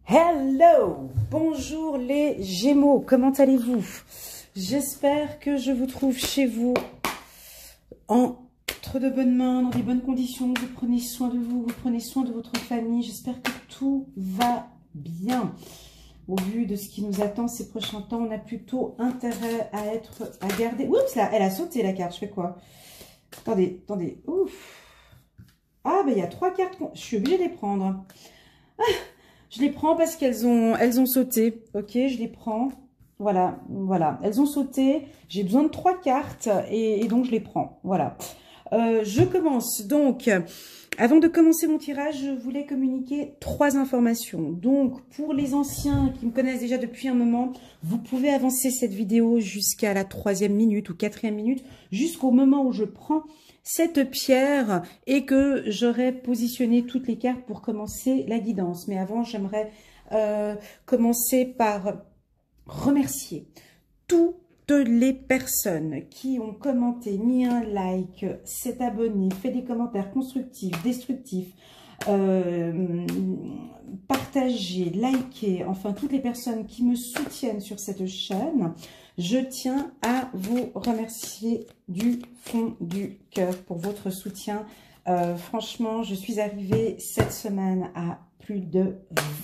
Hello, bonjour les Gémeaux, comment allez-vous? J'espère que je vous trouve chez vous entre de bonnes mains, dans des bonnes conditions. Vous prenez soin de vous, vous prenez soin de votre famille. J'espère que tout va bien. Au vu de ce qui nous attend ces prochains temps, on a plutôt intérêt à garder. Oups, là, elle a sauté la carte, je fais quoi? Attendez, ouf. Ah, ben il y a 3 cartes, je suis obligée de les prendre. Ah, je les prends parce qu'elles ont sauté. Ok, je les prends. Voilà, elles ont sauté. J'ai besoin de 3 cartes et donc je les prends. Voilà. Je commence. Donc, avant de commencer mon tirage, je voulais communiquer 3 informations. Donc, pour les anciens qui me connaissent déjà depuis un moment, vous pouvez avancer cette vidéo jusqu'à la 3e minute ou 4e minute, jusqu'au moment où je prends cette pierre et que j'aurai positionné toutes les cartes pour commencer la guidance. Mais avant, j'aimerais commencer par remercier toutes les personnes qui ont commenté, mis un like, s'est abonné, fait des commentaires constructifs, destructifs, partagé, liké, enfin toutes les personnes qui me soutiennent sur cette chaîne. Je tiens à vous remercier du fond du cœur pour votre soutien. Franchement, je suis arrivée cette semaine à plus de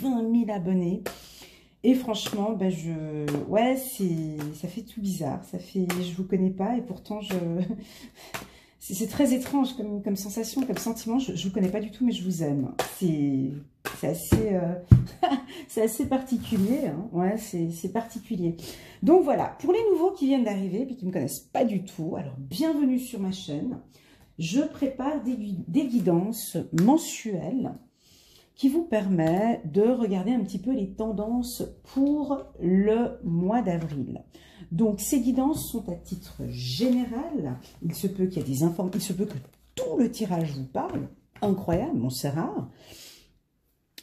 20 000 abonnés. Et franchement, ben ouais, ça fait tout bizarre. Ça fait, je vous connais pas et pourtant c'est très étrange comme sensation, comme sentiment. Je vous connais pas du tout, mais je vous aime. C'est assez, c'est assez particulier. Hein. Ouais, c'est particulier. Donc voilà, pour les nouveaux qui viennent d'arriver et qui me connaissent pas du tout, alors bienvenue sur ma chaîne. Je prépare des guidances mensuelles qui vous permet de regarder un petit peu les tendances pour le mois d'avril. Donc, ces guidances sont à titre général. Il se peut qu'il y ait des informations, il se peut que tout le tirage vous parle. Incroyable, bon, c'est rare.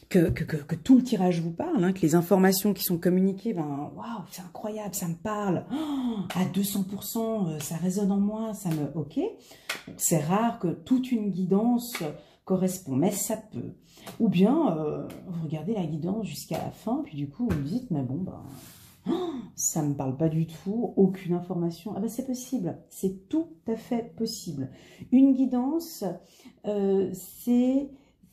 Que tout le tirage vous parle, hein, que les informations qui sont communiquées, ben, waouh, c'est incroyable, ça me parle. Oh, à 200%, ça résonne en moi, ça me... Ok. C'est rare que toute une guidance correspond, mais ça peut. Ou bien, vous regardez la guidance jusqu'à la fin, puis du coup, vous me dites, mais bon, ben, oh, ça ne me parle pas du tout, aucune information. Ah ben, c'est possible, c'est tout à fait possible. Une guidance,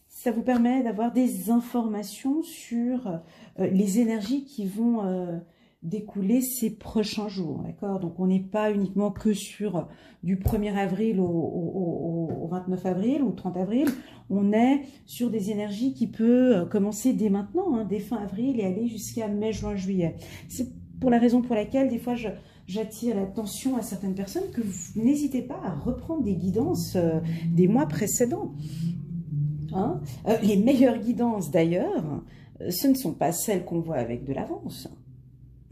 ça vous permet d'avoir des informations sur les énergies qui vont découler ces prochains jours, d'accord? Donc, on n'est pas uniquement que sur du 1er avril au 29 avril ou 30 avril, on est sur des énergies qui peuvent commencer dès maintenant, hein, dès fin avril et aller jusqu'à mai, juin, juillet. C'est pour la raison pour laquelle, des fois, j'attire l'attention à certaines personnes que vous n'hésitez pas à reprendre des guidances des mois précédents. Hein? Les meilleures guidances, d'ailleurs, ce ne sont pas celles qu'on voit avec de l'avance.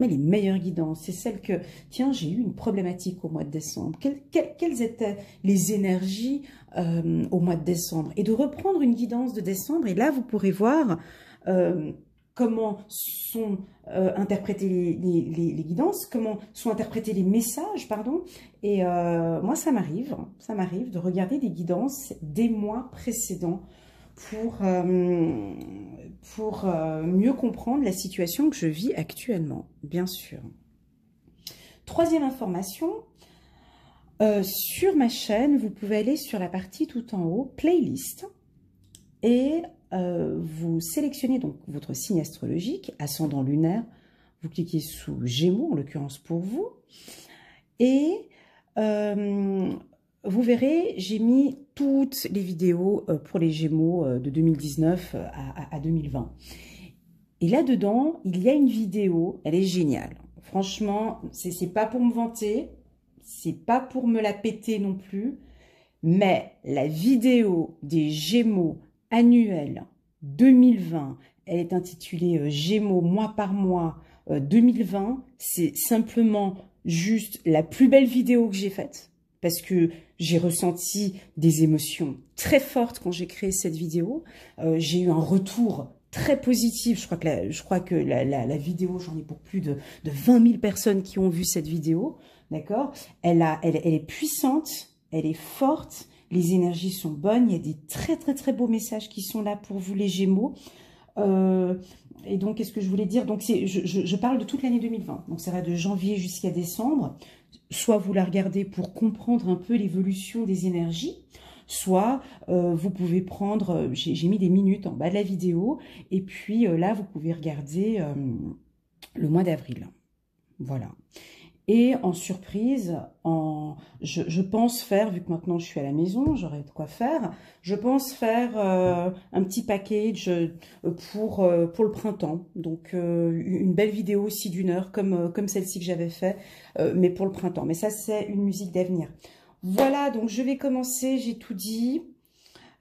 Mais les meilleures guidances, c'est celles que, tiens, j'ai eu une problématique au mois de décembre. Quelles étaient les énergies au mois de décembre? Et de reprendre une guidance de décembre, et là, vous pourrez voir comment sont interprétées les guidances, comment sont interprétés les messages, pardon. Et moi, ça m'arrive de regarder des guidances des mois précédents pour mieux comprendre la situation que je vis actuellement, bien sûr. 3e information, sur ma chaîne, vous pouvez aller sur la partie tout en haut, playlist, et vous sélectionnez donc votre signe astrologique, ascendant lunaire, vous cliquez sous Gémeaux, en l'occurrence pour vous, et vous verrez, j'ai mis toutes les vidéos pour les Gémeaux de 2019 à 2020. Et là-dedans, il y a une vidéo, elle est géniale. Franchement, c'est pas pour me vanter, c'est pas pour me la péter non plus, mais la vidéo des Gémeaux annuels 2020, elle est intitulée Gémeaux mois par mois 2020. C'est simplement juste la plus belle vidéo que j'ai faite, parce que j'ai ressenti des émotions très fortes quand j'ai créé cette vidéo. J'ai eu un retour très positif. Je crois que la vidéo, j'en ai pour plus de 20 000 personnes qui ont vu cette vidéo. D'accord? Elle est puissante, elle est forte, les énergies sont bonnes. Il y a des très très très beaux messages qui sont là pour vous les Gémeaux. Et donc, qu'est-ce que je voulais dire? Donc, je parle de toute l'année 2020. Donc, ça va de janvier jusqu'à décembre. Soit vous la regardez pour comprendre un peu l'évolution des énergies, soit vous pouvez prendre, j'ai mis des minutes en bas de la vidéo, et puis là, vous pouvez regarder le mois d'avril. Voilà. Et en surprise, je pense faire, vu que maintenant je suis à la maison, j'aurai de quoi faire, je pense faire un petit package pour le printemps. Donc une belle vidéo aussi d'1 heure, comme celle-ci que j'avais fait, mais pour le printemps. Mais ça, c'est une musique d'avenir. Voilà, donc je vais commencer, j'ai tout dit.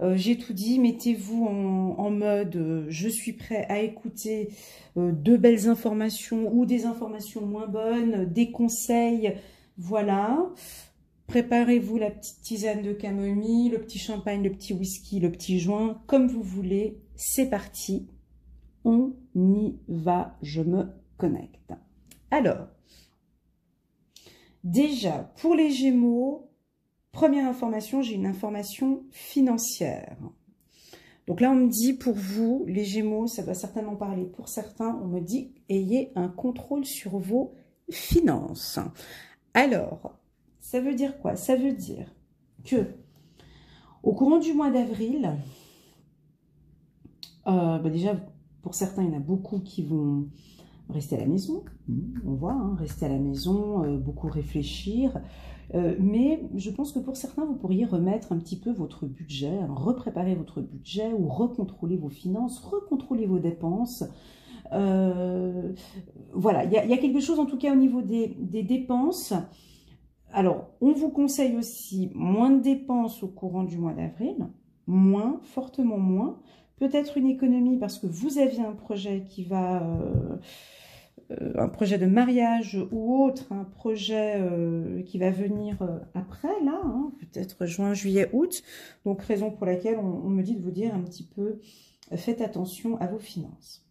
Mettez-vous en mode je suis prêt à écouter de belles informations ou des informations moins bonnes, des conseils, voilà. Préparez-vous la petite tisane de camomille, le petit champagne, le petit whisky, le petit joint, comme vous voulez. C'est parti, on y va, je me connecte. Alors, déjà, pour les Gémeaux, première information, j'ai une information financière. Donc là, on me dit, pour vous, les Gémeaux, ça doit certainement parler pour certains, on me dit, ayez un contrôle sur vos finances. Alors, ça veut dire quoi? Ça veut dire que, au courant du mois d'avril, déjà, pour certains, il y en a beaucoup qui vont rester à la maison. On voit, hein, rester à la maison, beaucoup réfléchir. Mais je pense que pour certains, vous pourriez remettre un petit peu votre budget, hein, repréparer votre budget ou recontrôler vos finances, recontrôler vos dépenses. Voilà, il y a quelque chose en tout cas au niveau des dépenses. Alors, on vous conseille aussi moins de dépenses au courant du mois d'avril, moins, fortement moins. Peut-être une économie parce que vous aviez un projet qui va... un projet de mariage ou autre, un projet qui va venir après, là, hein, peut-être juin, juillet, août. Donc, raison pour laquelle on me dit de vous dire un petit peu, faites attention à vos finances.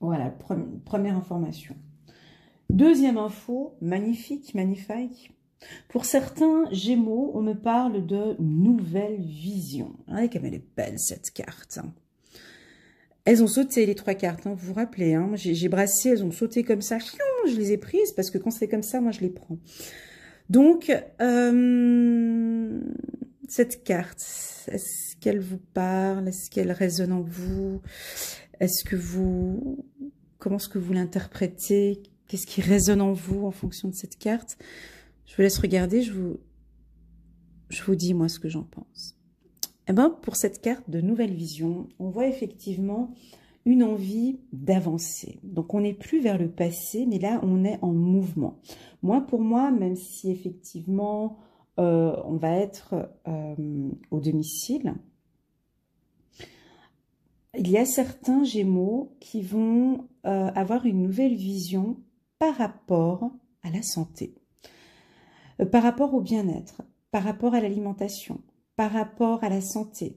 Voilà, première information. Deuxième info, magnifique, magnifique. Pour certains Gémeaux, on me parle de nouvelle vision. Regardez comme elle est belle, cette carte. Elles ont sauté, les 3 cartes, hein, vous vous rappelez, hein, j'ai brassé, elles ont sauté comme ça, je les ai prises, parce que quand c'est comme ça, moi je les prends. Donc, cette carte, est-ce qu'elle vous parle? Est-ce qu'elle résonne en vous? Est-ce que vous... Comment est-ce que vous l'interprétez? Qu'est-ce qui résonne en vous en fonction de cette carte? Je vous laisse regarder, je vous dis moi ce que j'en pense. Eh ben, pour cette carte de nouvelle vision, on voit effectivement une envie d'avancer. Donc, on n'est plus vers le passé, mais là, on est en mouvement. Moi, pour moi, même si effectivement, on va être au domicile, il y a certains Gémeaux qui vont avoir une nouvelle vision par rapport à la santé, par rapport au bien-être, par rapport à l'alimentation, par rapport à la santé.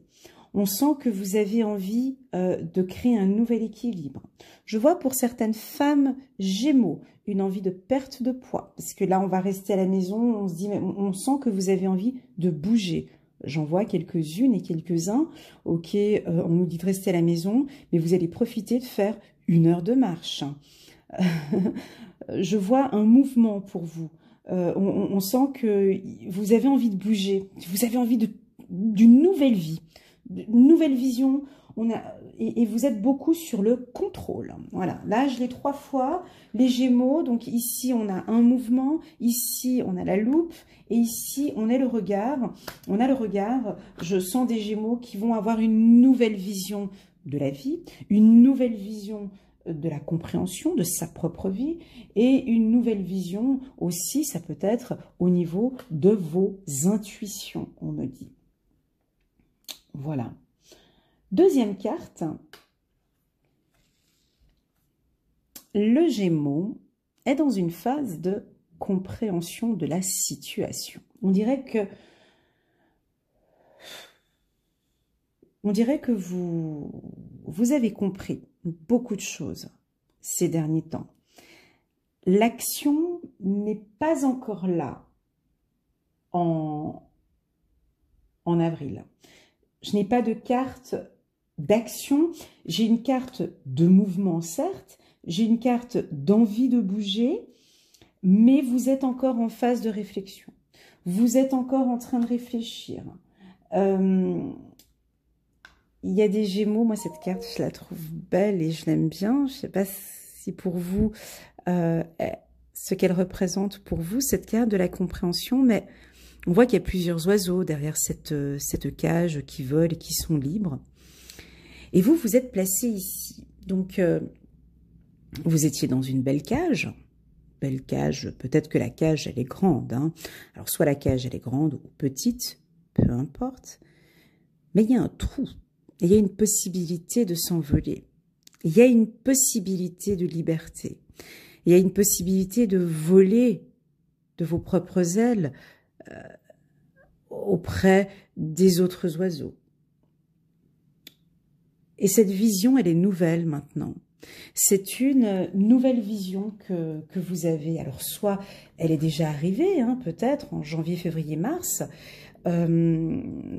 On sent que vous avez envie de créer un nouvel équilibre. Je vois pour certaines femmes Gémeaux une envie de perte de poids. Parce que là, on va rester à la maison, on se dit, mais on sent que vous avez envie de bouger. J'en vois quelques-unes et quelques-uns. Ok, on nous dit de rester à la maison, mais vous allez profiter de faire 1 heure de marche. Je vois un mouvement pour vous. On sent que vous avez envie de bouger. Vous avez envie d'une nouvelle vie, une nouvelle vision. Et vous êtes beaucoup sur le contrôle. Voilà, là je l'ai 3 fois, les Gémeaux. Donc ici on a un mouvement, ici on a la loupe et ici on a le regard. On a le regard, je sens des Gémeaux qui vont avoir une nouvelle vision de la vie, une nouvelle vision de la compréhension de sa propre vie et une nouvelle vision aussi, ça peut être au niveau de vos intuitions, on me dit. Voilà. Deuxième carte, le Gémeaux est dans une phase de compréhension de la situation. On dirait que vous avez compris beaucoup de choses ces derniers temps. L'action n'est pas encore là en avril. Je n'ai pas de carte d'action, j'ai une carte de mouvement, certes, j'ai une carte d'envie de bouger, mais vous êtes encore en phase de réflexion. Vous êtes encore en train de réfléchir. Il y a des Gémeaux, moi cette carte, je la trouve belle et je l'aime bien. Je ne sais pas si pour vous, ce qu'elle représente pour vous, cette carte de la compréhension, mais on voit qu'il y a plusieurs oiseaux derrière cette cage qui volent et qui sont libres. Et vous, vous êtes placé ici. Donc, vous étiez dans une belle cage. Belle cage, peut-être que la cage, elle est grande. Hein. Alors, soit la cage, elle est grande ou petite, peu importe. Mais il y a un trou. Il y a une possibilité de s'envoler. Il y a une possibilité de liberté. Il y a une possibilité de voler de vos propres ailes auprès des autres oiseaux. Et cette vision, elle est nouvelle maintenant. C'est une nouvelle vision que vous avez. Alors, soit elle est déjà arrivée, hein, peut-être en janvier, février, mars,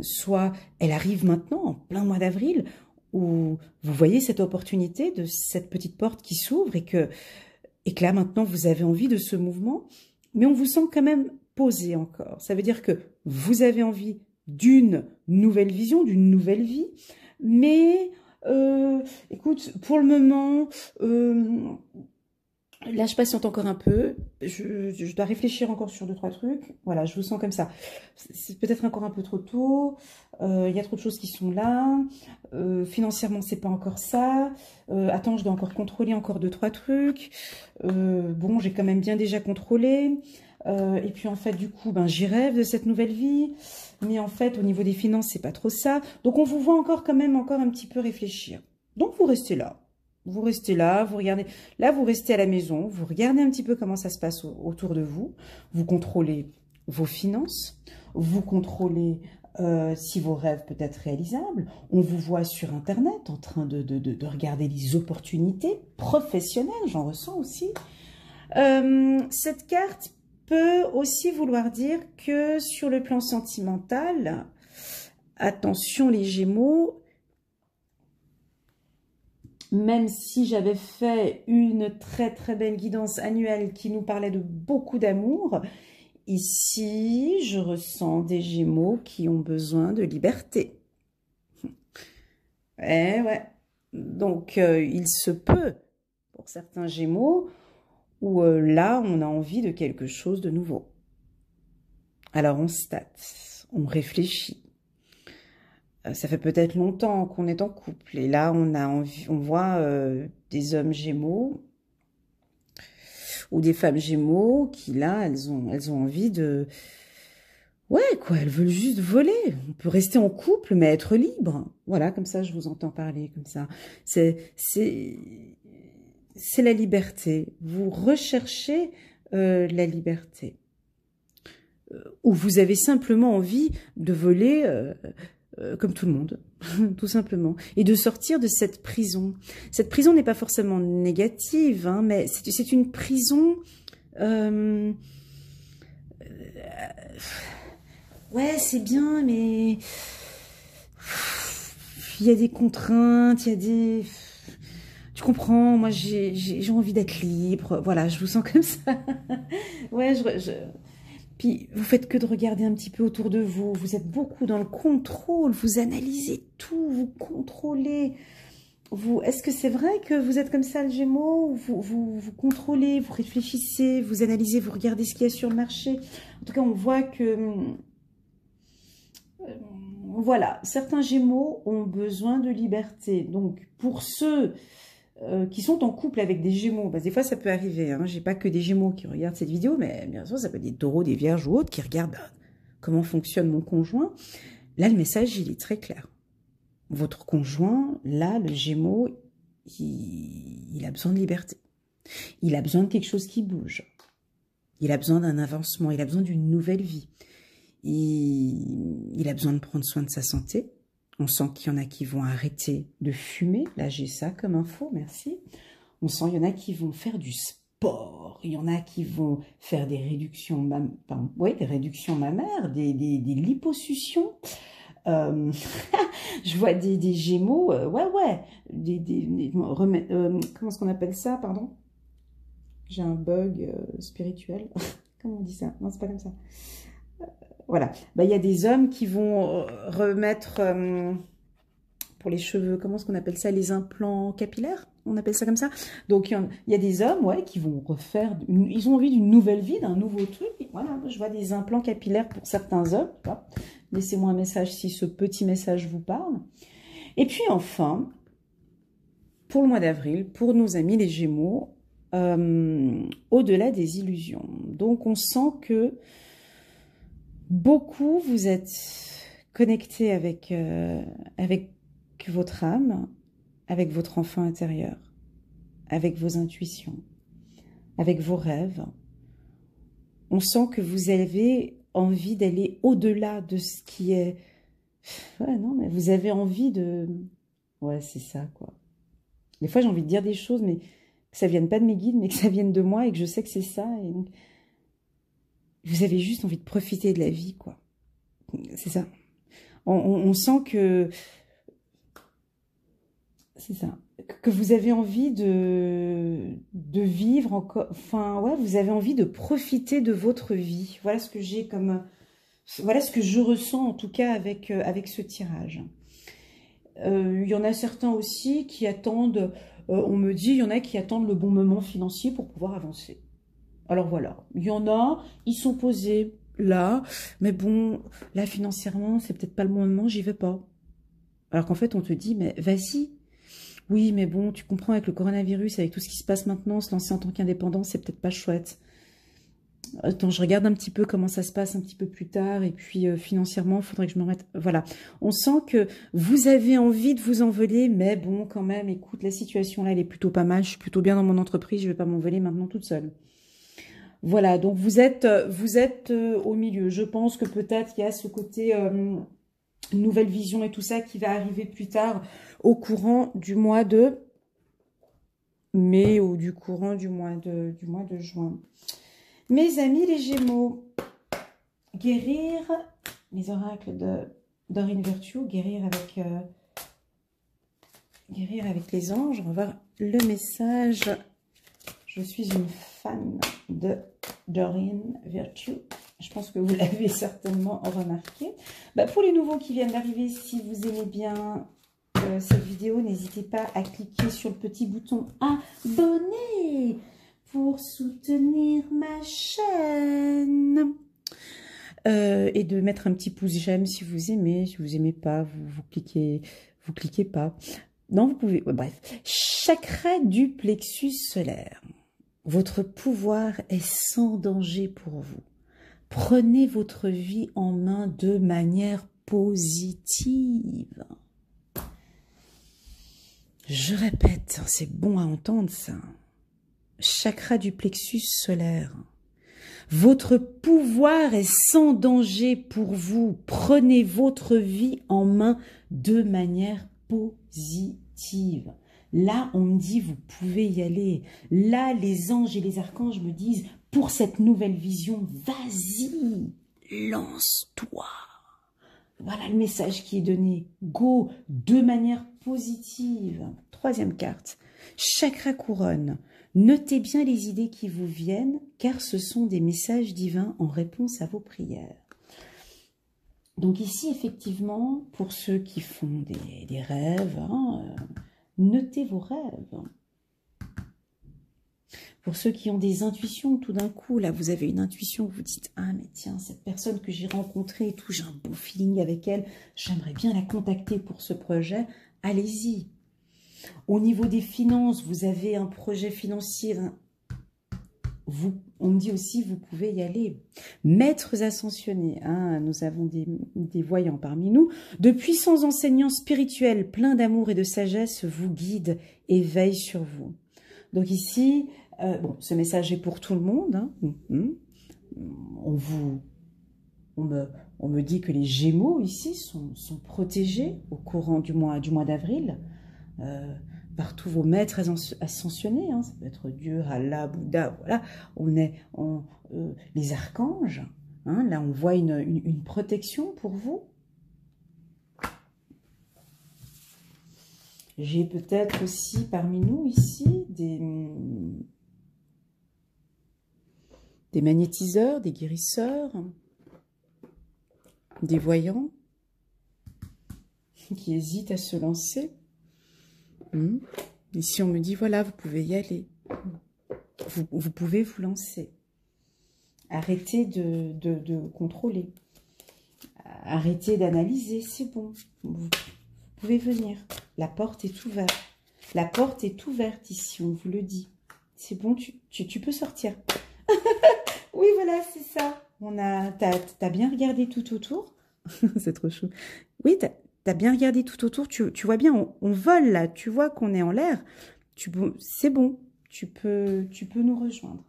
soit elle arrive maintenant, en plein mois d'avril, où vous voyez cette opportunité de cette petite porte qui s'ouvre et que là, maintenant, vous avez envie de ce mouvement, mais on vous sent quand même posé encore. Ça veut dire que vous avez envie d'une nouvelle vision, d'une nouvelle vie, mais... écoute, pour le moment, là je patiente encore un peu, je dois réfléchir encore sur 2-3 trucs, voilà, je vous sens comme ça, c'est peut-être encore un peu trop tôt, il y a trop de choses qui sont là, financièrement c'est pas encore ça, attends, je dois encore contrôler encore 2-3 trucs, bon j'ai quand même bien déjà contrôlé, et puis en fait du coup ben j'y rêve de cette nouvelle vie, mais en fait au niveau des finances c'est pas trop ça, donc on vous voit encore quand même encore un petit peu réfléchir, donc vous restez là, vous regardez, là vous restez à la maison, vous regardez un petit peu comment ça se passe autour de vous, vous contrôlez vos finances, vous contrôlez si vos rêves peuvent être réalisables, on vous voit sur internet en train de regarder les opportunités professionnelles, j'en ressens aussi. Cette carte peut aussi vouloir dire que sur le plan sentimental, attention les Gémeaux, même si j'avais fait une très très belle guidance annuelle qui nous parlait de beaucoup d'amour, ici je ressens des Gémeaux qui ont besoin de liberté. Eh ouais, donc il se peut pour certains Gémeaux où là, on a envie de quelque chose de nouveau. Alors, on state, on réfléchit. Ça fait peut-être longtemps qu'on est en couple. Et là, on a envie, on voit des hommes Gémeaux ou des femmes Gémeaux qui, là, elles ont envie de... Ouais, quoi, elles veulent juste voler. On peut rester en couple, mais être libre. Voilà, comme ça, je vous entends parler, comme ça. C'est la liberté. Vous recherchez la liberté. Ou vous avez simplement envie de voler comme tout le monde, tout simplement. Et de sortir de cette prison. Cette prison n'est pas forcément négative, hein, mais c'est une prison... ouais, c'est bien, mais... il y a des contraintes, il y a des... Tu comprends, moi j'ai envie d'être libre, voilà, je vous sens comme ça. Ouais, Puis vous faites que de regarder un petit peu autour de vous, vous êtes beaucoup dans le contrôle, vous analysez tout, vous contrôlez. Est-ce que c'est vrai que vous êtes comme ça le Gémeaux, vous contrôlez, vous réfléchissez, vous analysez, vous regardez ce qu'il y a sur le marché. En tout cas, on voit que... voilà, certains Gémeaux ont besoin de liberté. Donc, pour ceux qui sont en couple avec des Gémeaux, parce que des fois ça peut arriver, hein, j'ai pas que des Gémeaux qui regardent cette vidéo, mais bien sûr ça peut être des Taureaux, des Vierges ou autres qui regardent comment fonctionne mon conjoint. Là, le message, il est très clair. Votre conjoint, là, le Gémeaux, il a besoin de liberté. Il a besoin de quelque chose qui bouge. Il a besoin d'un avancement, il a besoin d'une nouvelle vie. Il a besoin de prendre soin de sa santé. On sent qu'il y en a qui vont arrêter de fumer. Là, j'ai ça comme info, merci. On sent qu'il y en a qui vont faire du sport. Il y en a qui vont faire des réductions, des réductions mammaires, des liposuctions. Je vois des Gémeaux, ouais, comment est-ce qu'on appelle ça, pardon? J'ai un bug spirituel. Comment on dit ça? Non, c'est pas comme ça. Voilà. Bah, il y a des hommes qui vont remettre pour les cheveux, comment est-ce qu'on appelle ça? Les implants capillaires? On appelle ça comme ça. Donc, il y a des hommes, ouais, qui vont refaire, ils ont envie d'une nouvelle vie, d'un nouveau truc. Et voilà, je vois des implants capillaires pour certains hommes. Laissez-moi un message si ce petit message vous parle. Et puis enfin, pour le mois d'avril, pour nos amis les Gémeaux, au-delà des illusions. Donc, on sent que beaucoup vous êtes connectés avec votre âme, avec votre enfant intérieur, avec vos intuitions, avec vos rêves. On sent que vous avez envie d'aller au-delà de ce qui est... Ouais, non, mais vous avez envie de... Ouais, c'est ça, quoi. Des fois, j'ai envie de dire des choses, mais que ça vienne pas de mes guides, mais que ça vienne de moi et que je sais que c'est ça. Et donc, vous avez juste envie de profiter de la vie, quoi. C'est ça. On sent que... C'est ça. Que vous avez envie de vivre encore... Enfin, ouais, vous avez envie de profiter de votre vie. Voilà ce que j'ai comme... Voilà ce que je ressens, en tout cas, avec ce tirage. Il y en a certains aussi qui attendent... on me dit, il y en a qui attendent le bon moment financier pour pouvoir avancer. Alors voilà, il y en a, ils sont posés là, mais bon, là financièrement, c'est peut-être pas le bon moment, j'y vais pas. Alors qu'en fait, on te dit, mais vas-y. Oui, mais bon, tu comprends, avec le coronavirus, avec tout ce qui se passe maintenant, se lancer en tant qu'indépendant, c'est peut-être pas chouette. Attends, je regarde un petit peu comment ça se passe un petit peu plus tard, et puis financièrement, il faudrait que je me remette... Voilà, on sent que vous avez envie de vous envoler, mais bon, quand même, écoute, la situation là, elle est plutôt pas mal, je suis plutôt bien dans mon entreprise, je vais pas m'envoler maintenant toute seule. Voilà, donc vous êtes au milieu. Je pense que peut-être il y a ce côté nouvelle vision et tout ça qui va arriver plus tard au courant du mois de mai ou du courant du mois de juin. Mes amis les Gémeaux, guérir les oracles de Dorine Virtue, guérir avec les anges. On va voir le message. Je suis une fan de Dorine Virtue. Je pense que vous l'avez certainement remarqué. Bah, pour les nouveaux qui viennent d'arriver, si vous aimez bien cette vidéo, n'hésitez pas à cliquer sur le petit bouton abonner pour soutenir ma chaîne. Et de mettre un petit pouce j'aime si vous aimez. Si vous n'aimez pas, vous cliquez pas. Non, vous pouvez... Ouais, bref. Chakra du plexus solaire. Votre pouvoir est sans danger pour vous. Prenez votre vie en main de manière positive. Je répète, c'est bon à entendre ça. Chakra du plexus solaire. Votre pouvoir est sans danger pour vous. Prenez votre vie en main de manière positive. Là, on me dit, vous pouvez y aller. Là, les anges et les archanges me disent, pour cette nouvelle vision, vas-y, lance-toi. Voilà le message qui est donné. Go, de manière positive. Troisième carte, chakra couronne. Notez bien les idées qui vous viennent, car ce sont des messages divins en réponse à vos prières. Donc ici, effectivement, pour ceux qui font des rêves, notez vos rêves. Pour ceux qui ont des intuitions, tout d'un coup, là, vous avez une intuition, vous dites « Ah, mais tiens, cette personne que j'ai rencontrée et tout, j'ai un bon feeling avec elle, j'aimerais bien la contacter pour ce projet. » Allez-y. Au niveau des finances, vous avez un projet financier, on me dit aussi, vous pouvez y aller. Maîtres ascensionnés, nous avons des voyants parmi nous. De puissants enseignants spirituels, pleins d'amour et de sagesse, vous guident et veillent sur vous. Donc ici, bon, ce message est pour tout le monde. On me dit que les Gémeaux ici sont protégés au courant du mois d'avril. Par tous vos maîtres ascensionnés, ça peut être Dieu, Allah, Bouddha, voilà, les archanges, là on voit une protection pour vous. J'ai peut-être aussi parmi nous ici des magnétiseurs, des guérisseurs, des voyants qui hésitent à se lancer. Ici, on me dit, voilà, vous pouvez y aller. Vous pouvez vous lancer. Arrêtez de contrôler. Arrêtez d'analyser, c'est bon. Vous pouvez venir. La porte est ouverte. La porte est ouverte ici, on vous le dit. C'est bon, tu peux sortir. Oui, voilà, c'est ça. T'as bien regardé tout autour. C'est trop chou. Oui, t'as bien regardé tout autour. Tu vois bien, on vole là. Tu vois qu'on est en l'air. C'est bon. Tu peux nous rejoindre.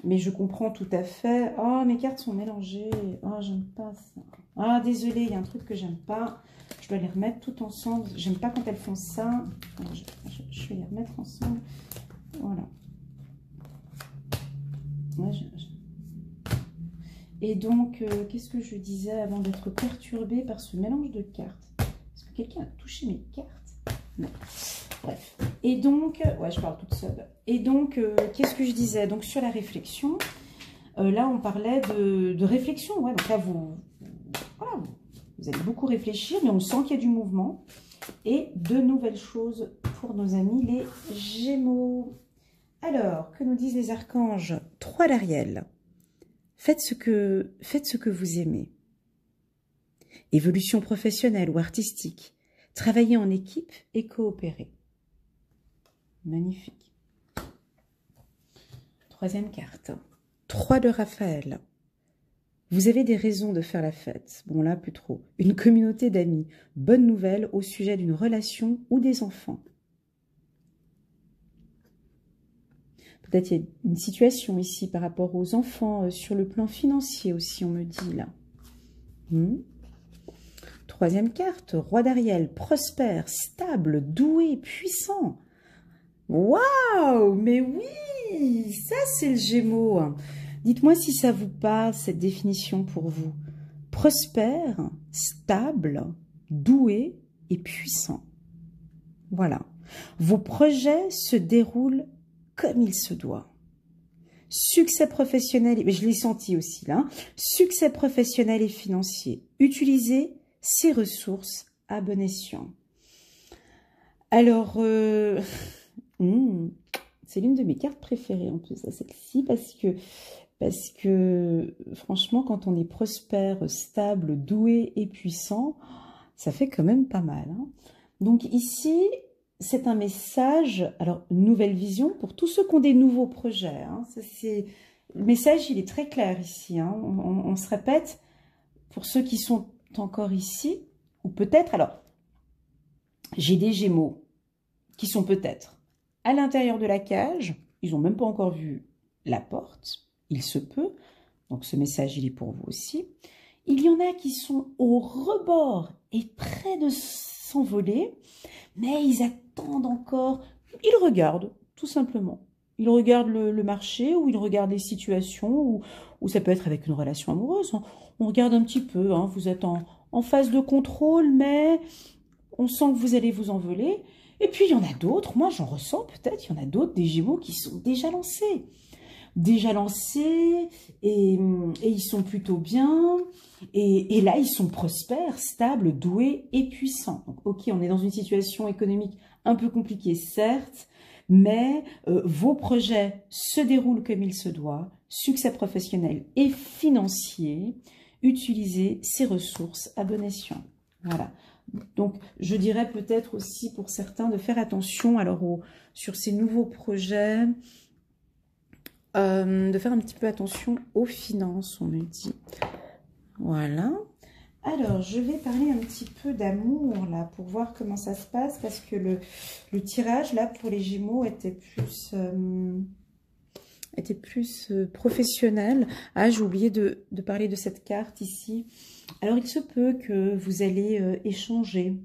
Mais je comprends tout à fait. Oh, mes cartes sont mélangées. Oh, j'aime pas ça. Ah, désolée, il y a un truc que j'aime pas. Je dois les remettre tout ensemble. J'aime pas quand elles font ça. Alors, je vais les remettre ensemble. Voilà. Ouais, Et donc, qu'est-ce que je disais avant d'être perturbée par ce mélange de cartes? Est-ce que quelqu'un a touché mes cartes? Non. Bref. Et donc, ouais, je parle toute seule. Et donc, qu'est-ce que je disais? Donc, sur la réflexion, là, on parlait de réflexion. Ouais, donc là, voilà, vous allez beaucoup réfléchir, mais on sent qu'il y a du mouvement. Et de nouvelles choses pour nos amis, les Gémeaux. Alors, que nous disent les archanges? 3 d'Ariel. Faites ce que vous aimez. Évolution professionnelle ou artistique. Travaillez en équipe et coopérer. Magnifique. 3e carte. 3 de Raphaël. Vous avez des raisons de faire la fête. Bon là, plus trop. Une communauté d'amis. Bonne nouvelle au sujet d'une relation ou des enfants. Peut-être il y a une situation ici par rapport aux enfants, sur le plan financier aussi, on me dit là. 3e carte, Roi d'Ariel, prospère, stable, doué, puissant. Waouh, mais oui, ça c'est le Gémeaux. Dites-moi si ça vous passe, cette définition pour vous. Prospère, stable, doué et puissant. Voilà. Vos projets se déroulent comme il se doit. Succès professionnel, mais je l'ai senti aussi là, succès professionnel et financier. Utilisez ces ressources à bon escient. Alors, c'est l'une de mes cartes préférées en plus, celle-ci, parce que franchement, quand on est prospère, stable, doué et puissant, ça fait quand même pas mal. Hein. Donc ici, c'est un message, alors nouvelle vision pour tous ceux qui ont des nouveaux projets. Hein, le message, il est très clair ici. Hein, on se répète, pour ceux qui sont encore ici, ou peut-être, alors, j'ai des Gémeaux qui sont peut-être à l'intérieur de la cage, ils n'ont même pas encore vu la porte, il se peut, donc ce message, il est pour vous aussi. Il y en a qui sont au rebord et près de s'envoler, mais ils attendent encore, ils regardent, tout simplement. Ils regardent le marché, ou ils regardent les situations, ou ça peut être avec une relation amoureuse. On regarde un petit peu, hein, vous êtes en phase de contrôle, mais on sent que vous allez vous envoler. Et puis, il y en a d'autres, moi j'en ressens peut-être, il y en a d'autres, des Gémeaux qui sont déjà lancés. Et ils sont plutôt bien. Et là, ils sont prospères, stables, doués et puissants. Donc, ok, on est dans une situation économique un peu compliquée, certes, mais vos projets se déroulent comme il se doit. Succès professionnel et financier. Utilisez ces ressources à bon escient. Voilà. Donc, je dirais peut-être aussi pour certains de faire attention alors sur ces nouveaux projets, de faire un petit peu attention aux finances, on me dit. Voilà. Alors, je vais parler un petit peu d'amour, là, pour voir comment ça se passe, parce que le tirage, là, pour les Gémeaux, était plus professionnel. Ah, j'ai oublié de parler de cette carte ici. Alors, il se peut que vous allez échanger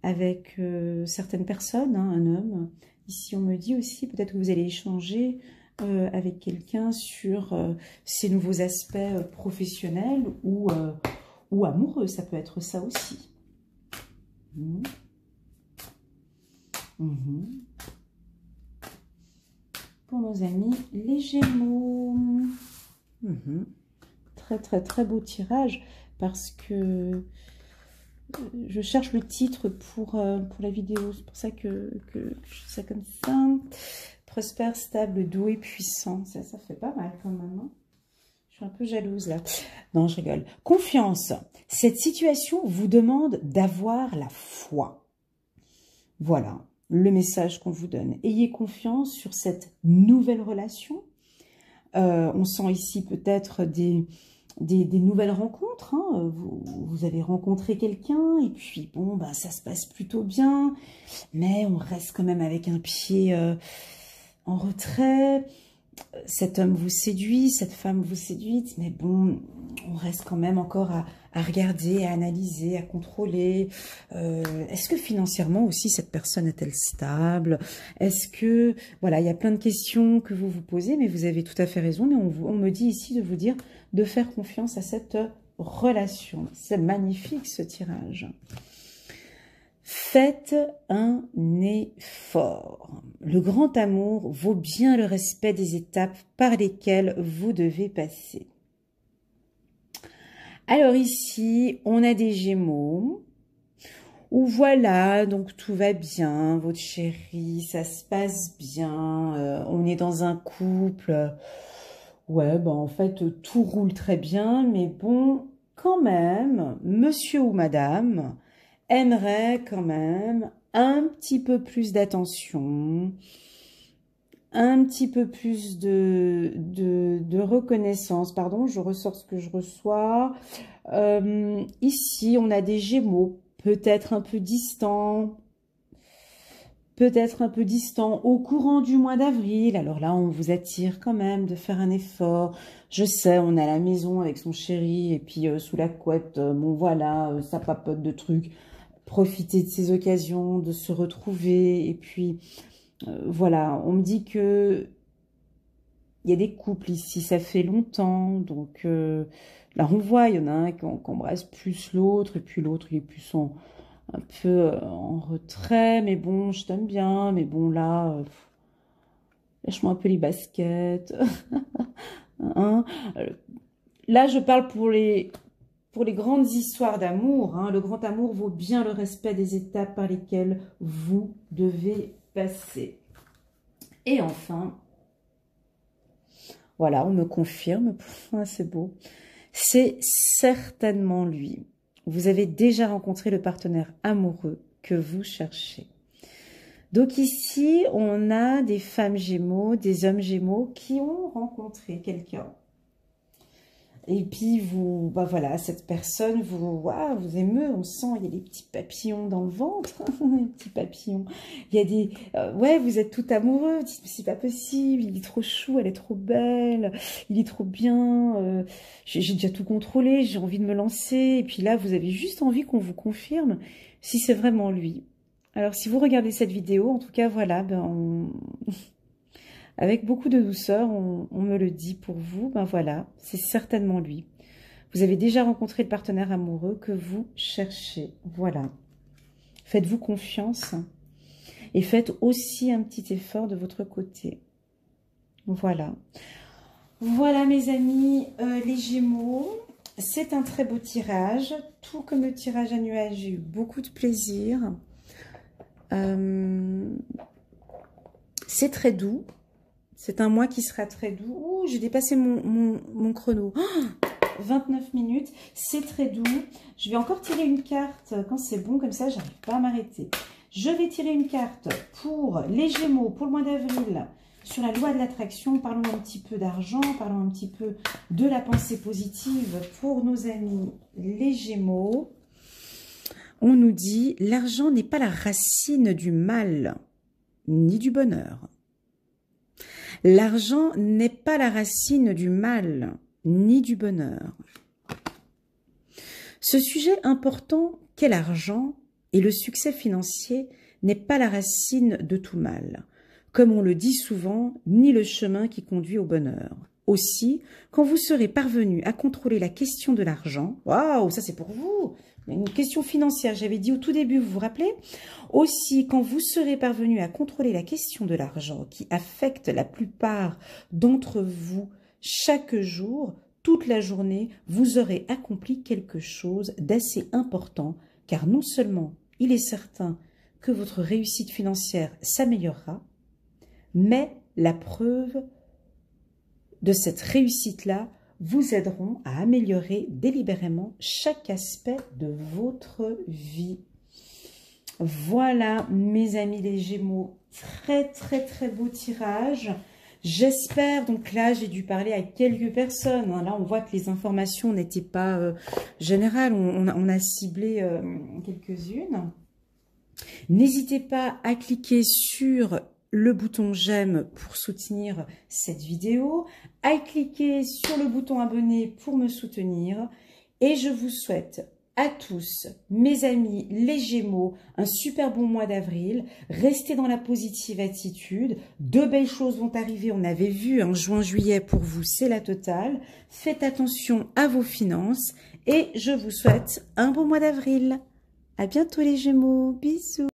avec certaines personnes, hein, un homme. Ici, on me dit aussi, peut-être que vous allez échanger avec quelqu'un sur ces nouveaux aspects professionnels ou amoureux, ça peut être ça aussi. Mhm. Mhm. Pour nos amis les Gémeaux. Mhm. Très, très, très beau tirage parce que je cherche le titre pour la vidéo. C'est pour ça que je fais ça comme ça. Prospère, stable, doué, puissant. Ça fait pas mal quand même. Hein, je suis un peu jalouse là. Non, je rigole. Confiance. Cette situation vous demande d'avoir la foi. Voilà le message qu'on vous donne. Ayez confiance sur cette nouvelle relation. On sent ici peut-être des nouvelles rencontres. Hein. Vous avez rencontré quelqu'un et puis bon, bah, ça se passe plutôt bien. Mais on reste quand même avec un pied en retrait. Cet homme vous séduit, cette femme vous séduit, mais bon, on reste quand même encore à regarder, à analyser, à contrôler. Est-ce que financièrement aussi cette personne est-elle stable? Est-ce que, voilà, il y a plein de questions que vous vous posez, mais vous avez tout à fait raison, mais on me dit ici de vous dire de faire confiance à cette relation. C'est magnifique ce tirage. Faites un effort. Le grand amour vaut bien le respect des étapes par lesquelles vous devez passer. Alors ici, on a des Gémeaux. Où voilà, donc tout va bien, votre chérie, ça se passe bien. On est dans un couple. Ouais, ben en fait, tout roule très bien. Mais bon, quand même, monsieur ou madame aimerait quand même un petit peu plus d'attention, un petit peu plus de reconnaissance. Pardon, je ressors ce que je reçois. Ici, on a des Gémeaux, peut-être un peu distants, au courant du mois d'avril. Alors là, on vous attire quand même de faire un effort. Je sais, on est à la maison avec son chéri et puis sous la couette, bon voilà, ça papote de trucs. Profiter de ces occasions, de se retrouver. Et puis, voilà, on me dit que il y a des couples ici, ça fait longtemps. Donc, là, on voit, il y en a un qui embrasse plus l'autre. Et puis l'autre, il est plus un peu en retrait. Mais bon, je t'aime bien. Mais bon, là, lâche-moi un peu les baskets. Hein. Là, je parle pour les grandes histoires d'amour. Hein. Le grand amour vaut bien le respect des étapes par lesquelles vous devez passer. Et enfin, voilà, on me confirme, c'est beau, c'est certainement lui. Vous avez déjà rencontré le partenaire amoureux que vous cherchez. Donc ici, on a des femmes Gémeaux, des hommes Gémeaux qui ont rencontré quelqu'un. Et puis, vous, bah voilà, cette personne vous émeut, on sent, il y a des petits papillons dans le ventre, des petits papillons. Il y a des, ouais, vous êtes tout amoureux, c'est pas possible, il est trop chou, elle est trop belle, il est trop bien, j'ai déjà tout contrôlé, j'ai envie de me lancer. Et puis là, vous avez juste envie qu'on vous confirme si c'est vraiment lui. Alors, si vous regardez cette vidéo, en tout cas, voilà, ben avec beaucoup de douceur, on me le dit pour vous, ben voilà, c'est certainement lui. Vous avez déjà rencontré le partenaire amoureux que vous cherchez, voilà. Faites-vous confiance et faites aussi un petit effort de votre côté. Voilà. Voilà mes amis, les Gémeaux, c'est un très beau tirage, tout comme le tirage annuel, j'ai eu beaucoup de plaisir. C'est très doux. C'est un mois qui sera très doux. Ouh, j'ai dépassé mon chrono. Oh, 29 minutes. C'est très doux. Je vais encore tirer une carte quand c'est bon. Comme ça, j'arrive pas à m'arrêter. Je vais tirer une carte pour les Gémeaux, pour le mois d'avril, sur la loi de l'attraction. Parlons un petit peu d'argent. Parlons un petit peu de la pensée positive pour nos amis les Gémeaux. On nous dit, l'argent n'est pas la racine du mal, ni du bonheur. L'argent n'est pas la racine du mal, ni du bonheur. Ce sujet important qu'est l'argent et le succès financier n'est pas la racine de tout mal, comme on le dit souvent, ni le chemin qui conduit au bonheur. Aussi, quand vous serez parvenu à contrôler la question de l'argent, waouh, ça c'est pour vous, Une question financière, j'avais dit au tout début, vous vous rappelez? Aussi, quand vous serez parvenu à contrôler la question de l'argent qui affecte la plupart d'entre vous chaque jour, toute la journée, vous aurez accompli quelque chose d'assez important, car non seulement il est certain que votre réussite financière s'améliorera, mais la preuve de cette réussite-là vous aideront à améliorer délibérément chaque aspect de votre vie. Voilà, mes amis les Gémeaux, très beau tirage. J'espère, donc là j'ai dû parler à quelques personnes, hein. Là on voit que les informations n'étaient pas générales, on a ciblé quelques-unes. N'hésitez pas à cliquer sur le bouton j'aime pour soutenir cette vidéo, à cliquer sur le bouton abonner pour me soutenir, et je vous souhaite à tous, mes amis les Gémeaux, un super bon mois d'avril. Restez dans la positive attitude. De belles choses vont arriver. On avait vu en juin-juillet pour vous, c'est la totale. Faites attention à vos finances et je vous souhaite un bon mois d'avril. À bientôt les Gémeaux. Bisous.